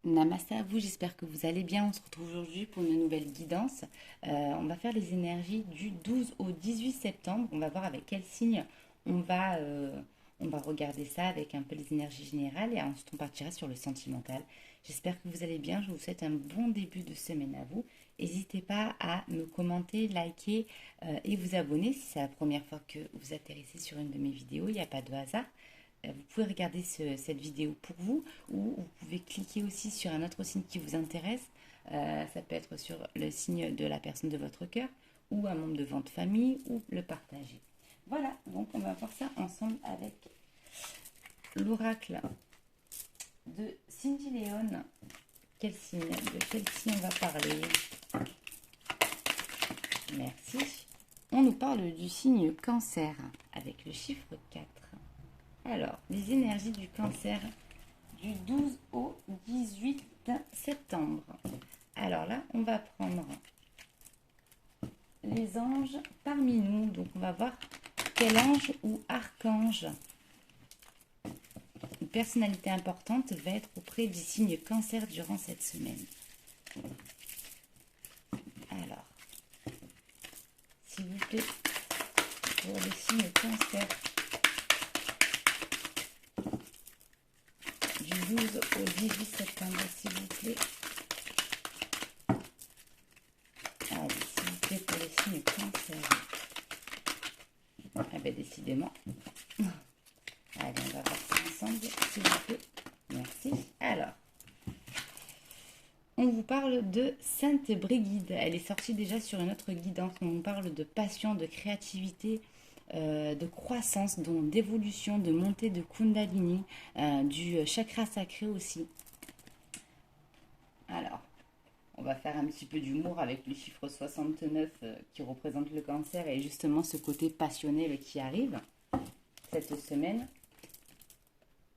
Namasté à vous, j'espère que vous allez bien. On se retrouve aujourd'hui pour une nouvelle guidance. On va faire les énergies du 12 au 18 septembre. On va voir avec quel signe on va, euh, on va regarder ça avec un peu les énergies générales et ensuite on partira sur le sentimental. J'espère que vous allez bien. Je vous souhaite un bon début de semaine à vous. N'hésitez pas à me commenter, liker et vous abonner si c'est la première fois que vous atterrissez sur une de mes vidéos. Il n'y a pas de hasard. Vous pouvez regarder cette vidéo pour vous ou vous pouvez cliquer aussi sur un autre signe qui vous intéresse. Ça peut être sur le signe de la personne de votre cœur ou un membre de votre famille ou le partager. Voilà, donc on va voir ça ensemble avec l'oracle de Cindy Léon. Quel signe? De quel signe on va parler? Merci. On nous parle du signe Cancer avec le chiffre 4. Alors, les énergies du Cancer du 12 au 18 septembre. Alors là, on va prendre les anges parmi nous. Donc, on va voir quel ange ou archange, une personnalité importante, va être auprès du signe Cancer durant cette semaine. Alors, s'il vous plaît, pour le signe Cancer, du 12 au 18 septembre, s'il vous plaît. Allez, s'il vous plaît, pour les signes Cancer. Ah ben, décidément. Allez, on va voir ça ensemble, s'il vous plaît. Merci. Alors, on vous parle de Sainte Brigide. Elle est sortie déjà sur une autre guidance. On vous parle de passion, de créativité, de croissance, d'évolution, de montée de Kundalini, du chakra sacré aussi. Alors, on va faire un petit peu d'humour avec le chiffre 69 qui représente le cancer et justement ce côté passionné qui arrive cette semaine.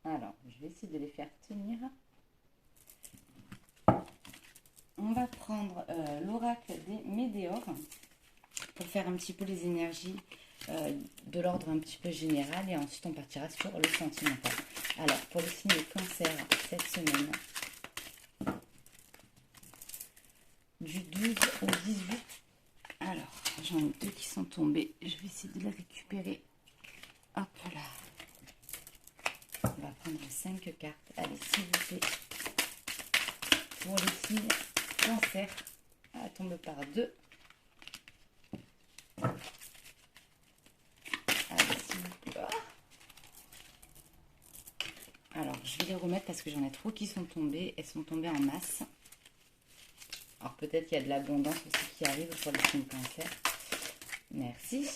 Alors, je vais essayer de les faire tenir. On va prendre l'oracle des météores pour faire un petit peu les énergies de l'ordre un petit peu général et ensuite on partira sur le sentimental. Alors, pour le signe Cancer cette semaine, du 12 au 18. Alors, j'en ai deux qui sont tombés. Je vais essayer de les récupérer. Hop là. On va prendre 5 cartes. Allez, s'il vous plaît. Pour les signes Cancer, elle tombe par 2. Allez, s'il vous plaît. Alors, je vais les remettre parce que j'en ai trop qui sont tombées. Elles sont tombées en masse. Alors, peut-être qu'il y a de l'abondance aussi qui arrive pour les signes Cancer. Merci.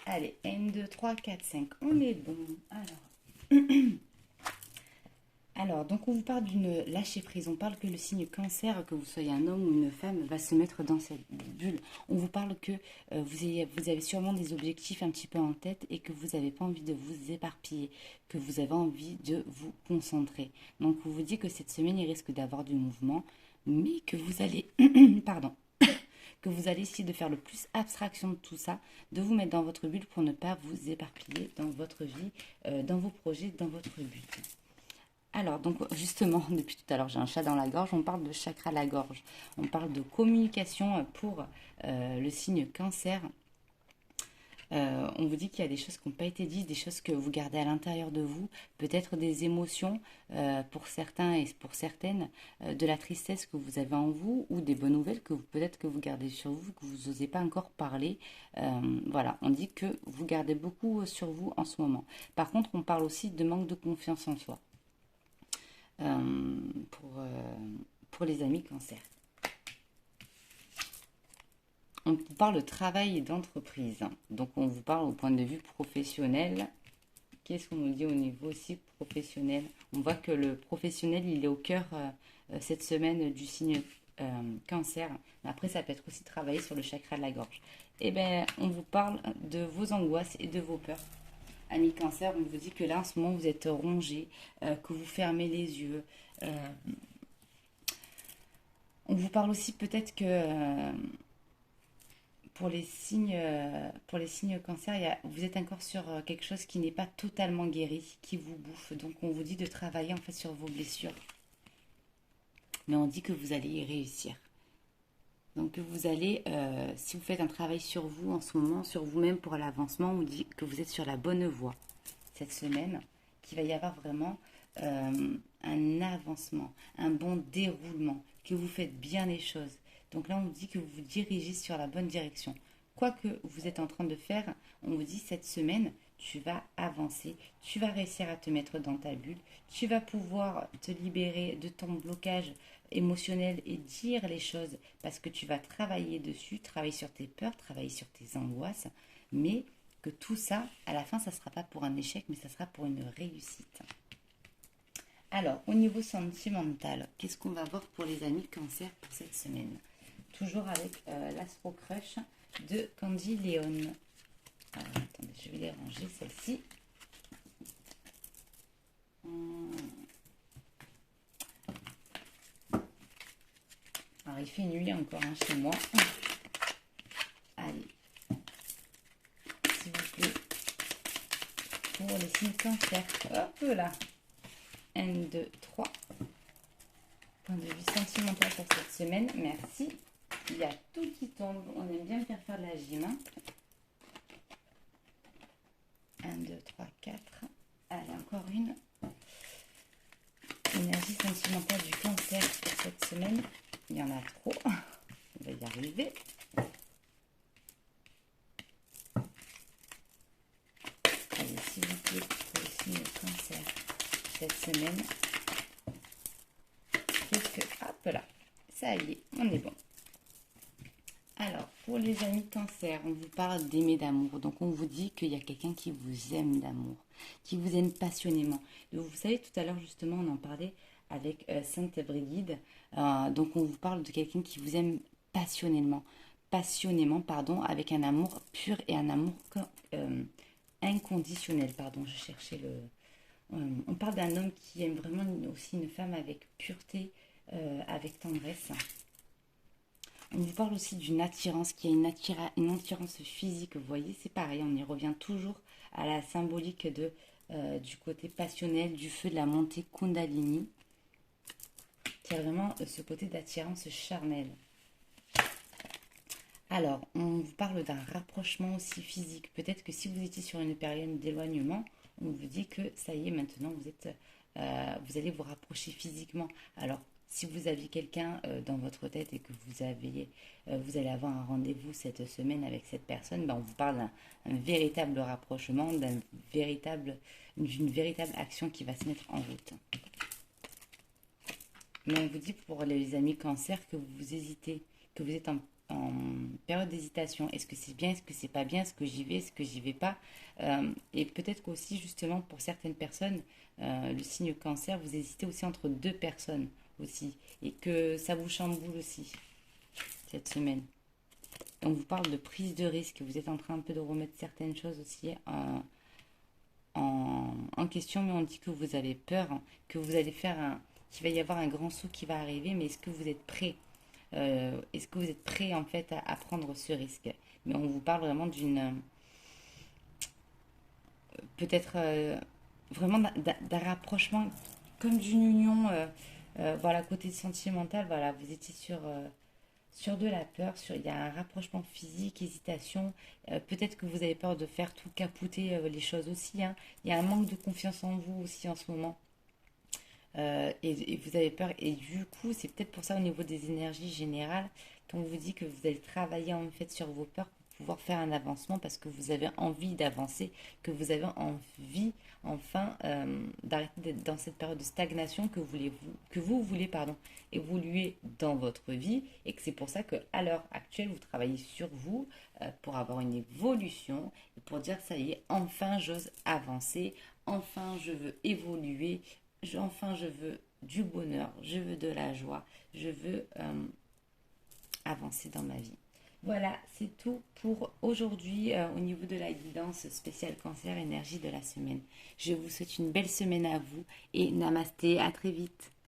Allez, 1, 2, 3, 4, 5. On est bon. Alors, donc on vous parle d'une lâcher prise. On parle que le signe Cancer, que vous soyez un homme ou une femme, va se mettre dans cette bulle. On vous parle que vous avez sûrement des objectifs un petit peu en tête et que vous n'avez pas envie de vous éparpiller, que vous avez envie de vous concentrer. Donc, on vous dit que cette semaine, il risque d'avoir du mouvement, mais que vous allez... Pardon. Que vous allez essayer de faire le plus abstraction de tout ça, de vous mettre dans votre bulle pour ne pas vous éparpiller dans votre vie, dans vos projets, dans votre but. Alors, donc justement, depuis tout à l'heure, j'ai un chat dans la gorge, on parle de chakra à la gorge, on parle de communication pour le signe Cancer. On vous dit qu'il y a des choses qui n'ont pas été dites, des choses que vous gardez à l'intérieur de vous, peut-être des émotions pour certains et pour certaines, de la tristesse que vous avez en vous ou des bonnes nouvelles que peut-être que vous gardez sur vous, que vous n'osez pas encore parler. Voilà, on dit que vous gardez beaucoup sur vous en ce moment. Par contre, on parle aussi de manque de confiance en soi euh, pour, euh, pour les amis Cancer. On vous parle de travail et d'entreprise. Donc, on vous parle au point de vue professionnel. Qu'est-ce qu'on nous dit au niveau aussi professionnel? On voit que le professionnel, il est au cœur cette semaine du signe Cancer. Mais après, ça peut être aussi travailler sur le chakra de la gorge. Eh bien, on vous parle de vos angoisses et de vos peurs. Amis Cancer, on vous dit que là, en ce moment, vous êtes rongé, que vous fermez les yeux. On vous parle aussi peut-être que pour les signes Cancer, vous êtes encore sur quelque chose qui n'est pas totalement guéri, qui vous bouffe. Donc on vous dit de travailler en fait sur vos blessures. mais on dit que vous allez y réussir. Donc vous allez, si vous faites un travail sur vous en ce moment, sur vous-même pour l'avancement, on dit que vous êtes sur la bonne voie cette semaine, qu'il va y avoir vraiment un avancement, un bon déroulement, que vous faites bien les choses. Donc là, on vous dit que vous vous dirigez sur la bonne direction. Quoi que vous êtes en train de faire, on vous dit cette semaine, tu vas avancer, tu vas réussir à te mettre dans ta bulle, tu vas pouvoir te libérer de ton blocage émotionnel et dire les choses parce que tu vas travailler dessus, travailler sur tes peurs, travailler sur tes angoisses, mais que tout ça, à la fin, ça ne sera pas pour un échec, mais ça sera pour une réussite. Alors, au niveau sentimental, qu'est-ce qu'on va voir pour les amis cancer pour cette semaine? Toujours avec l'Astro Crush de Candy Léon. Alors, attendez, je vais les ranger, celle-ci. Alors, il fait nuit encore chez moi. Allez, s'il vous plaît, pour les signes cancer. Hop là. 1, 2, 3. Point de vue sentimental pour cette semaine. Merci. Il y a tout qui tombe. On aime bien faire de la gym. 1, 2, 3, 4. Allez, encore une. Énergie sentimentale du cancer pour cette semaine. Il y en a trop. On va y arriver. Allez, s'il vous plaît, pour le signe cancer cette semaine. Hop là, ça y est, on est bon. Alors, pour les amis cancer, on vous parle d'aimer d'amour. Donc, on vous dit qu'il y a quelqu'un qui vous aime d'amour, qui vous aime passionnément. Donc, vous savez, tout à l'heure, justement, on en parlait avec Sainte Brigide. Donc, on vous parle de quelqu'un qui vous aime passionnément, avec un amour pur et un amour inconditionnel. Pardon, je cherchais le... on parle d'un homme qui aime vraiment aussi une femme avec pureté, avec tendresse. On vous parle aussi d'une attirance qui est une attirance physique. Vous voyez, c'est pareil, on y revient toujours à la symbolique du côté passionnel, du feu de la montée Kundalini, qui a vraiment ce côté d'attirance charnelle. Alors, on vous parle d'un rapprochement aussi physique. Peut-être que si vous étiez sur une période d'éloignement, on vous dit que ça y est, maintenant vous allez vous rapprocher physiquement. Alors, si vous aviez quelqu'un dans votre tête et que vous allez avoir un rendez-vous cette semaine avec cette personne, on vous parle d'un véritable rapprochement, d'une véritable action qui va se mettre en route. Mais on vous dit pour les amis cancer que vous hésitez, que vous êtes en période d'hésitation. Est-ce que c'est bien, est-ce que c'est pas bien, est-ce que j'y vais, est-ce que j'y vais pas, et peut-être qu'aussi justement pour certaines personnes, le signe cancer, vous hésitez aussi entre deux personnes aussi, et que ça vous chamboule aussi cette semaine. On vous parle de prise de risque, vous êtes en train un peu de remettre certaines choses aussi en question, mais on dit que vous avez peur, que vous allez qu'il va y avoir un grand saut qui va arriver, mais est-ce que vous êtes prêt? Est-ce que vous êtes prêt en fait à prendre ce risque? Mais on vous parle vraiment d'une peut-être vraiment d'un rapprochement comme d'une union, voilà, côté sentimental, voilà, vous étiez sur de la peur, il y a un rapprochement physique, hésitation, peut-être que vous avez peur de faire tout capoter les choses aussi, hein. Il y a un manque de confiance en vous aussi en ce moment. Et vous avez peur, et du coup c'est peut-être pour ça au niveau des énergies générales qu'on vous dit que vous allez travailler en fait sur vos peurs pour pouvoir faire un avancement, parce que vous avez envie d'avancer, que vous avez envie enfin d'arrêter d'être dans cette période de stagnation, que vous voulez évoluer dans votre vie, et que c'est pour ça que à l'heure actuelle vous travaillez sur vous pour avoir une évolution et pour dire ça y est, enfin j'ose avancer, enfin je veux évoluer. Enfin, je veux du bonheur, je veux de la joie, je veux avancer dans ma vie. Voilà, c'est tout pour aujourd'hui au niveau de la guidance spéciale cancer énergie de la semaine. Je vous souhaite une belle semaine à vous et namasté, à très vite.